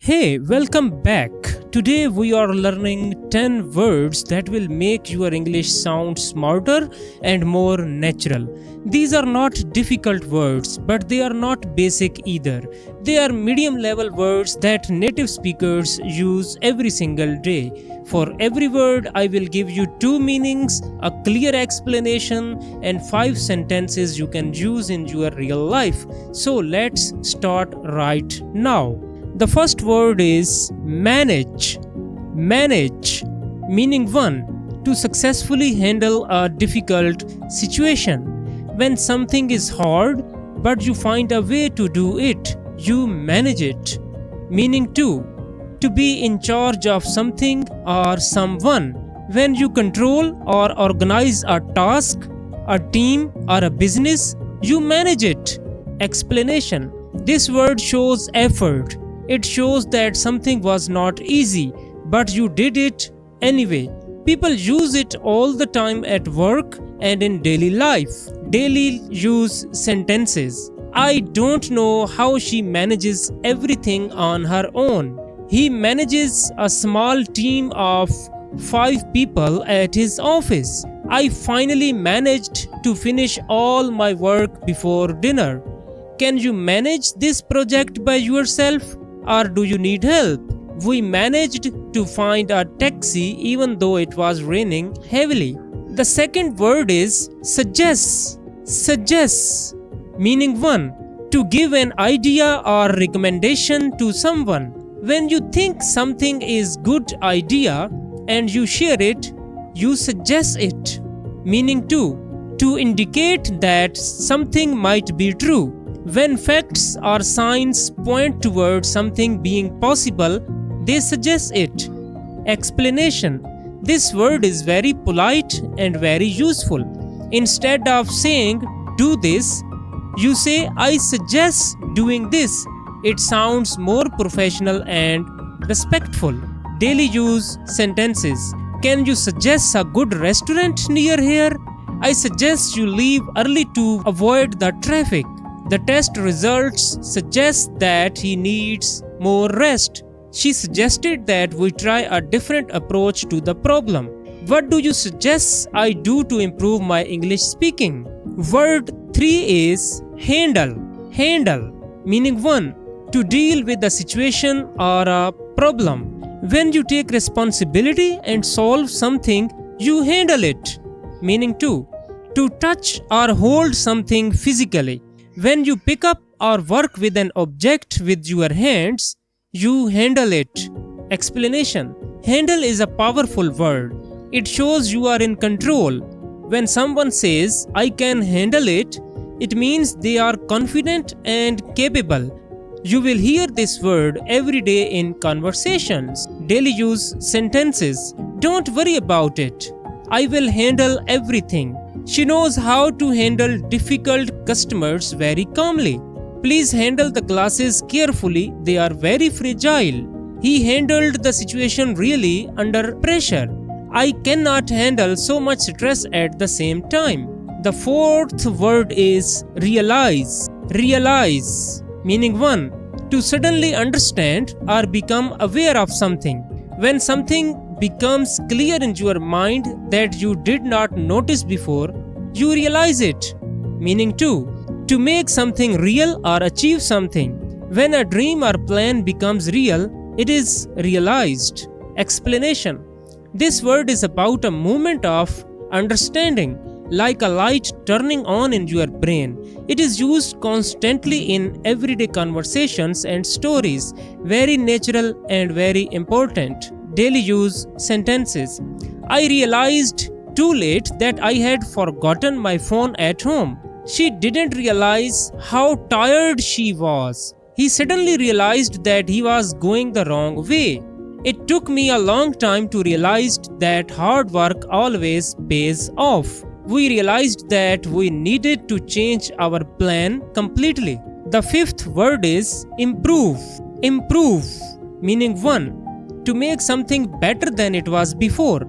Hey, welcome back. Today we are learning 10 words that will make your English sound smarter and more natural. These are not difficult words, but they are not basic either. They are medium level words that native speakers use every single day. For every word, I will give you 2 meanings, a clear explanation, and 5 sentences you can use in your real life. So let's start right now. The first word is manage. Manage, meaning 1. To successfully handle a difficult situation. When something is hard, but you find a way to do it, you manage it. Meaning 2. To be in charge of something or someone. When you control or organize a task, a team, or a business, you manage it. Explanation. This word shows effort. It shows that something was not easy, but you did it anyway. People use it all the time at work and in daily life. Daily use sentences. I don't know how she manages everything on her own. He manages a small team of 5 people at his office. I finally managed to finish all my work before dinner. Can you manage this project by yourself? Or do you need help? We managed to find a taxi even though it was raining heavily. The second word is suggest. Suggest, meaning 1. To give an idea or recommendation to someone. When you think something is good idea and you share it, you suggest it. Meaning 2. To indicate that something might be true. When facts or signs point towards something being possible, they suggest it. Explanation. This word is very polite and very useful. Instead of saying, do this, you say, I suggest doing this. It sounds more professional and respectful. Daily use sentences. Can you suggest a good restaurant near here? I suggest you leave early to avoid the traffic. The test results suggest that he needs more rest. She suggested that we try a different approach to the problem. What do you suggest I do to improve my English speaking? Word 3 is handle. Handle, meaning 1. To deal with a situation or a problem. When you take responsibility and solve something, you handle it. Meaning 2. To touch or hold something physically. When you pick up or work with an object with your hands, you handle it. Explanation. Handle is a powerful word. It shows you are in control. When someone says, I can handle it, it means they are confident and capable. You will hear this word every day in conversations. Daily use sentences. Don't worry about it. I will handle everything. She knows how to handle difficult customers very calmly. Please handle the glasses carefully, they are very fragile. He handled the situation really under pressure. I cannot handle so much stress at the same time. The fourth word is realize. Realize, meaning 1. To suddenly understand or become aware of something. When something becomes clear in your mind that you did not notice before, you realize it. Meaning 2. To make something real or achieve something. When a dream or plan becomes real, it is realized. Explanation. This word is about a moment of understanding, like a light turning on in your brain. It is used constantly in everyday conversations and stories, very natural and very important. Daily use sentences. I realized too late that I had forgotten my phone at home. She didn't realize how tired she was. He suddenly realized that he was going the wrong way. It took me a long time to realize that hard work always pays off. We realized that we needed to change our plan completely. The fifth word is improve. Improve, meaning 1. To make something better than it was before.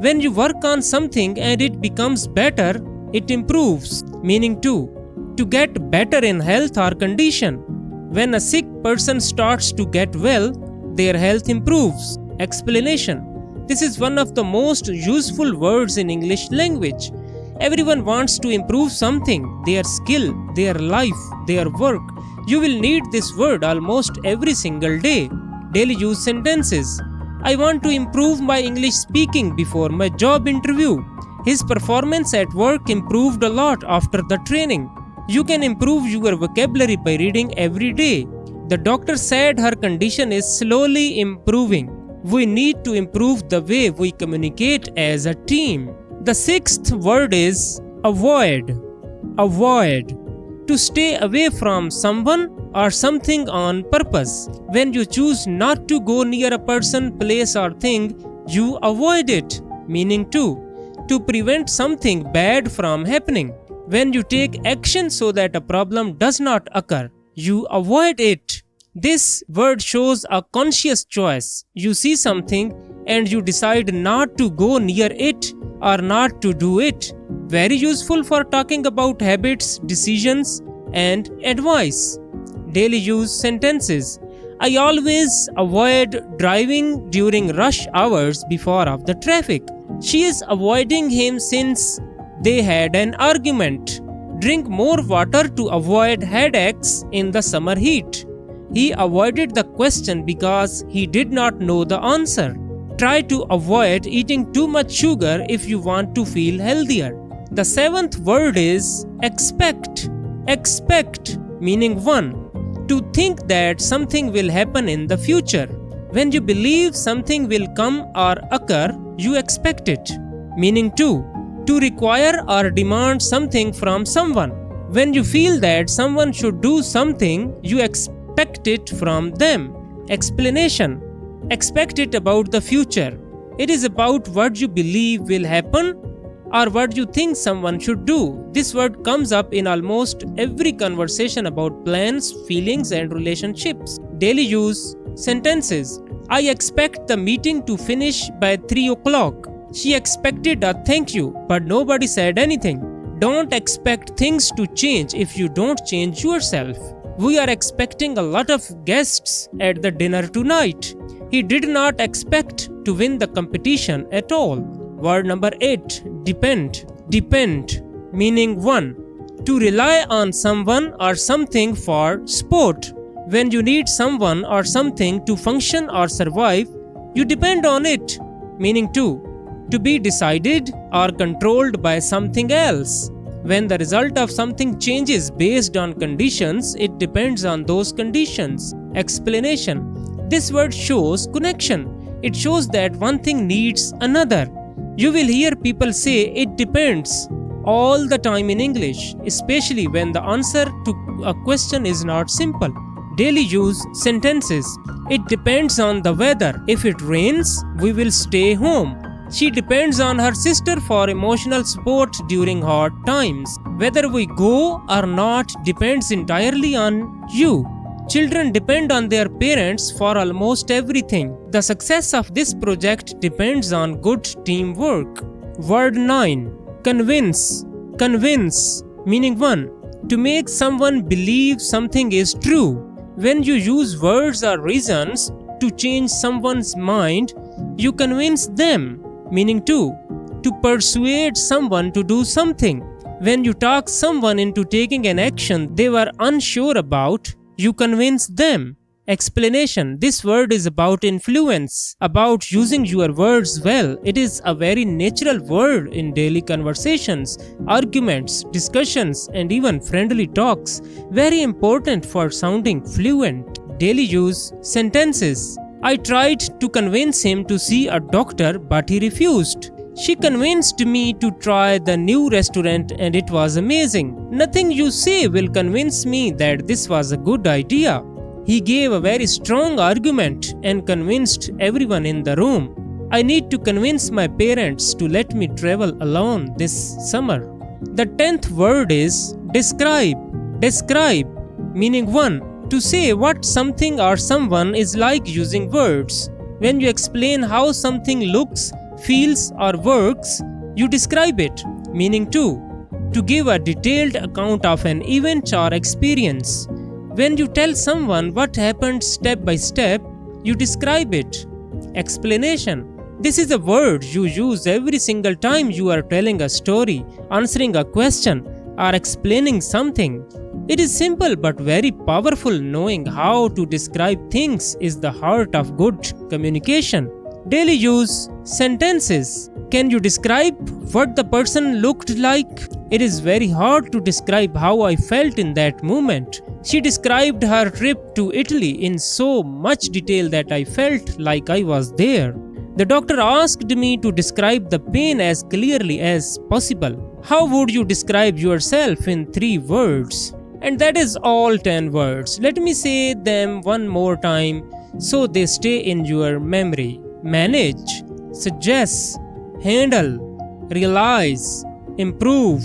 When you work on something and it becomes better, it improves. Meaning 2. To get better in health or condition. When a sick person starts to get well, their health improves. Explanation. This is one of the most useful words in English language. Everyone wants to improve something, their skill, their life, their work. You will need this word almost every single day. Daily use sentences. I want to improve my English speaking before my job interview. His performance at work improved a lot after the training. You can improve your vocabulary by reading every day. The doctor said her condition is slowly improving. We need to improve the way we communicate as a team. The sixth word is avoid. Avoid. To stay away from someone or something on purpose. When you choose not to go near a person, place or thing, you avoid it. Meaning to prevent something bad from happening. When you take action so that a problem does not occur, you avoid it. This word shows a conscious choice. You see something and you decide not to go near it or not to do it. Very useful for talking about habits, decisions, and advice. Daily use sentences. I always avoid driving during rush hours because of the traffic. She is avoiding him since they had an argument. Drink more water to avoid headaches in the summer heat. He avoided the question because he did not know the answer. Try to avoid eating too much sugar if you want to feel healthier. The seventh word is expect. Expect, meaning 1. To think that something will happen in the future. When you believe something will come or occur, you expect it. Meaning 2. To require or demand something from someone. When you feel that someone should do something, you expect it from them. Explanation. Expect it about the future. It is about what you believe will happen or what you think someone should do. This word comes up in almost every conversation about plans, feelings, and relationships. Daily use sentences. I expect the meeting to finish by 3 o'clock. She expected a thank you, but nobody said anything. Don't expect things to change if you don't change yourself. We are expecting a lot of guests at the dinner tonight. He did not expect to win the competition at all. Word number 8. Depend. Depend, meaning 1. To rely on someone or something for support. When you need someone or something to function or survive, you depend on it. Meaning 2. To be decided or controlled by something else. When the result of something changes based on conditions, it depends on those conditions. Explanation. This word shows connection. It shows that one thing needs another. You will hear people say it depends all the time in English, especially when the answer to a question is not simple. Daily use sentences. It depends on the weather. If it rains, we will stay home. She depends on her sister for emotional support during hard times. Whether we go or not depends entirely on you. Children depend on their parents for almost everything. The success of this project depends on good teamwork. Word 9. Convince. Convince, meaning 1. To make someone believe something is true. When you use words or reasons to change someone's mind, you convince them. Meaning 2. To persuade someone to do something. When you talk someone into taking an action they were unsure about, you convince them. Explanation. This word is about influence, about using your words well. It is a very natural word in daily conversations, arguments, discussions, and even friendly talks. Very important for sounding fluent. Daily use sentences. I tried to convince him to see a doctor, but he refused. She convinced me to try the new restaurant and it was amazing. Nothing you say will convince me that this was a good idea. He gave a very strong argument and convinced everyone in the room. I need to convince my parents to let me travel alone this summer. The 10th word is describe. Describe, meaning 1. To say what something or someone is like using words. When you explain how something looks, feels, or works, you describe it. Meaning 2. To give a detailed account of an event or experience. When you tell someone what happened step by step, You describe it. Explanation. This is a word you use every single time you are telling a story, answering a question, or explaining something. It is simple but very powerful. Knowing how to describe things is the heart of good communication. Daily use. Sentences. Can you describe what the person looked like? It is very hard to describe how I felt in that moment. She described her trip to Italy in so much detail that I felt like I was there. The doctor asked me to describe the pain as clearly as possible. How would you describe yourself in 3 words? And that is all 10 words. Let me say them one more time so they stay in your memory. Manage, suggest, handle, realize, improve,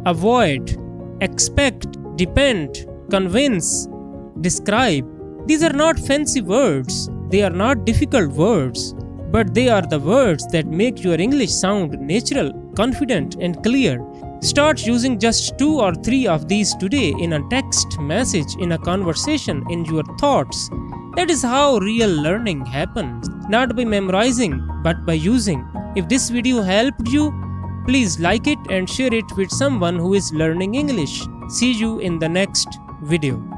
avoid, expect, depend, convince, describe. These are not fancy words. They are not difficult words. But they are the words that make your English sound natural, confident, and clear. Start using just 2 or 3 of these today in a text message, in a conversation, in your thoughts. That is how real learning happens. Not by memorizing, but by using. If this video helped you, please like it and share it with someone who is learning English. See you in the next video.